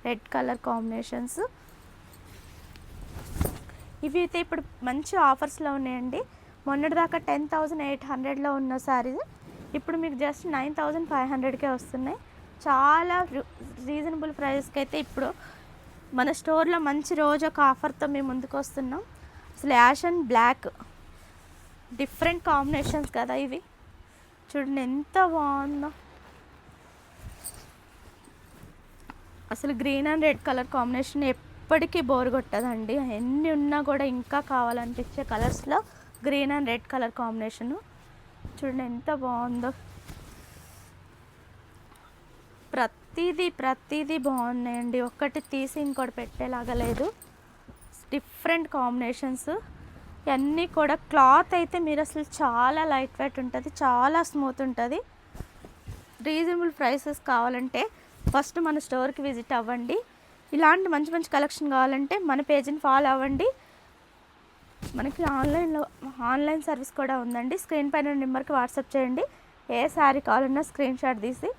Red colour combinations. ఇవి అయితే ఇప్పుడు మంచి ఆఫర్స్లో ఉన్నాయండి. మొన్నటిదాకా 10,800లో ఉన్న శారీస్ ఇప్పుడు మీకు జస్ట్ 9,500కే వస్తున్నాయి. చాలా రీజనబుల్ ప్రైస్కి అయితే ఇప్పుడు మన స్టోర్లో మంచి రోజు ఒక ఆఫర్తో మేము ముందుకు వస్తున్నాం. అసలు ash and black different combinations కదా ఇవి, చూడండి ఎంత బాగుందో. అసలు green and red colour combination ఎప్పటికీ బోర్ కొట్టదండి. ఎన్ని ఉన్నా కూడా ఇంకా కావాలనిపించే కలర్స్లో green and red colour combination చూడండి ఎంత బాగుందో. ప్రతిదీ బాగున్నాయండి, ఒక్కటి తీసి ఇంకోటి పెట్టేలాగా లేదు. డిఫరెంట్ కాంబినేషన్స్ అన్నీ కూడా. క్లాత్ అయితే మీరు అసలు చాలా లైట్ వెయిట్ ఉంటుంది, చాలా స్మూత్ ఉంటుంది. రీజనబుల్ ప్రైసెస్ కావాలంటే ఫస్ట్ మన స్టోర్కి విజిట్ అవ్వండి. ఇలాంటి మంచి మంచి కలెక్షన్ కావాలంటే మన పేజీని ఫాలో అవ్వండి. మనకి ఆన్లైన్ సర్వీస్ కూడా ఉందండి. స్క్రీన్ పైన నెంబర్కి వాట్సాప్ చేయండి. ఏ శారీ కావాలన్నా స్క్రీన్ షాట్ తీసి